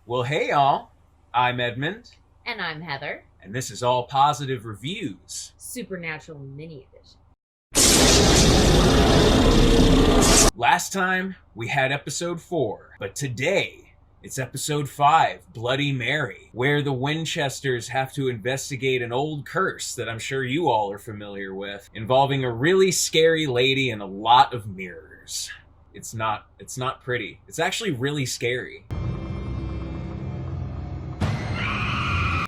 Well, hey y'all, I'm Edmund, And I'm Heather. and this is All Positive Reviews. Supernatural Mini Edition. Last time, we had episode 4, but today, it's episode 5, Bloody Mary, where the Winchesters have to investigate an old curse that I'm sure you all are familiar with, involving a really scary lady and a lot of mirrors. It's not pretty. It's actually really scary.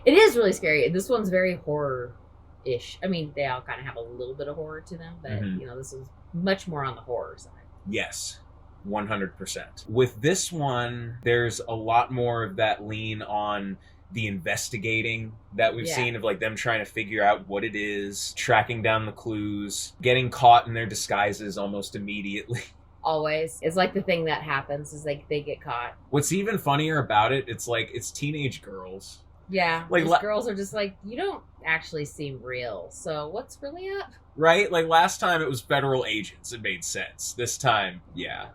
It is really scary. This one's very horror-ish. I mean, they all kind of have a little bit of horror to them, but, this is much more on the horror side. Yes, 100%. With this one, there's a lot more of that lean on the investigating that we've seen of like them trying to figure out what it is, tracking down the clues, getting caught in their disguises almost immediately. Always. It's like the thing that happens is like they get caught. What's even funnier about it, it's like it's teenage girls. Yeah, like these girls are just like, you don't actually seem real, so what's really up? Right? Like last time it was federal agents, it made sense. This time, yeah,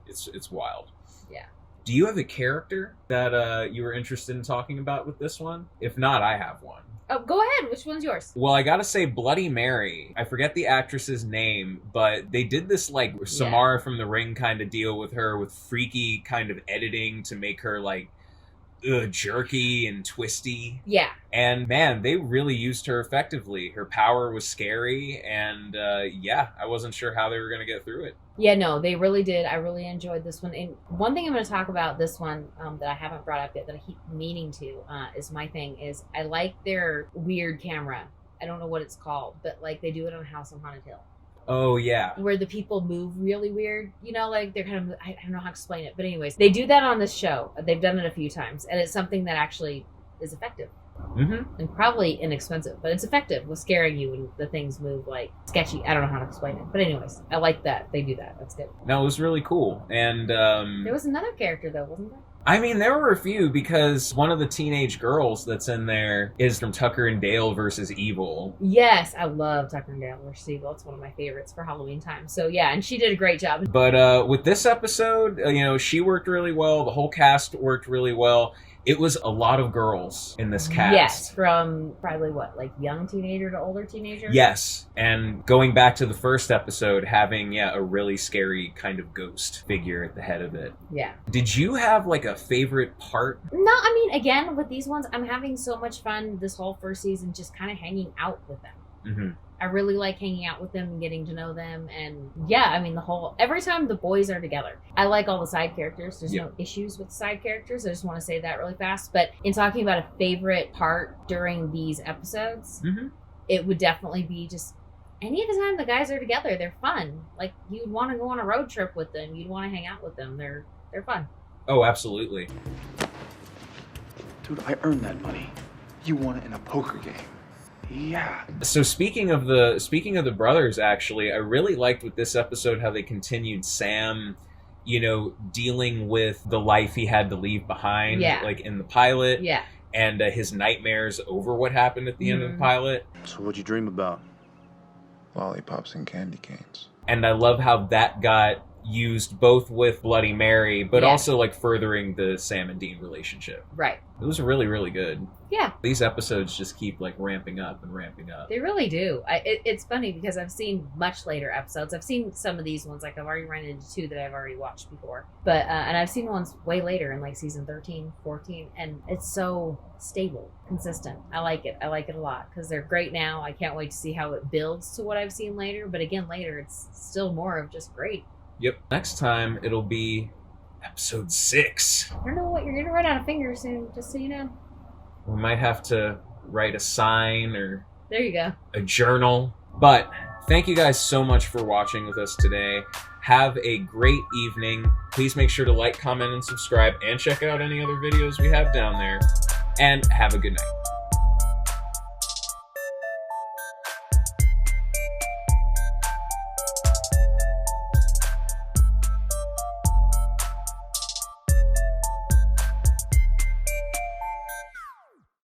it's wild. Yeah. Do you have a character that you were interested in talking about with this one? If not, I have one. Oh, go ahead. Which one's yours? Well, I gotta say Bloody Mary. I forget the actress's name, but they did this like Samara from The Ring kind of deal with her with freaky kind of editing to make her like jerky and twisty. Yeah. And man, they really used her effectively. Her power was scary, and I wasn't sure how they were going to get through it. Yeah, no, they really did. I really enjoyed this one. And one thing I'm going to talk about this one that I haven't brought up yet that I keep meaning to is I like their weird camera. I don't know what it's called, but like they do it on House on Haunted Hill. Oh, yeah. Where the people move really weird. You know, like they're kind of, I don't know how to explain it. But anyways, they do that on this show. They've done it a few times. And it's something that actually is effective. Mm-hmm. And probably inexpensive. But it's effective with scaring you when the things move like sketchy. I don't know how to explain it. But anyways, I like that. They do that. That's good. No, it was really cool. And there was another character though, wasn't there? I mean, there were a few because one of the teenage girls that's in there is from Tucker and Dale versus Evil. Yes, I love Tucker and Dale versus Evil. It's one of my favorites for Halloween time. So yeah, and she did a great job. But with this episode, she worked really well. The whole cast worked really well. It was a lot of girls in this cast. Yes, from probably like young teenager to older teenager? Yes, and going back to the first episode, having, a really scary kind of ghost figure at the head of it. Yeah. Did you have, like, a favorite part? No, I mean, again, with these ones, I'm having so much fun this whole first season just kind of hanging out with them. Mm-hmm. I really like hanging out with them and getting to know them. And yeah, I mean, every time the boys are together, I like all the side characters. There's no issues with side characters. I just want to say that really fast. But in talking about a favorite part during these episodes, it would definitely be just any of the time the guys are together. They're fun. Like you'd want to go on a road trip with them. You'd want to hang out with them. They're fun. Oh, absolutely. Dude, I earned that money. You won it in a poker game. Yeah. So speaking of the brothers, actually, I really liked with this episode how they continued Sam, dealing with the life he had to leave behind, like in the pilot, and his nightmares over what happened at the end of the pilot. So what'd you dream about? Lollipops and candy canes. And I love how that got used both with Bloody Mary, but also like furthering the Sam and Dean relationship. Right. It was really, really good. Yeah. These episodes just keep like ramping up and ramping up. They really do. It's funny because I've seen much later episodes. I've seen some of these ones, like I've already run into 2 that I've already watched before. But, and I've seen ones way later in like season 13, 14, and it's so stable, consistent. I like it. I like it a lot because they're great now. I can't wait to see how it builds to what I've seen later. But again, later, it's still more of just great. Yep. Next time, it'll be episode 6. I don't know what you're going to run out of fingers soon, just so you know. We might have to write a sign or there you go. A journal. But thank you guys so much for watching with us today. Have a great evening. Please make sure to like, comment, and subscribe, and check out any other videos we have down there. And have a good night.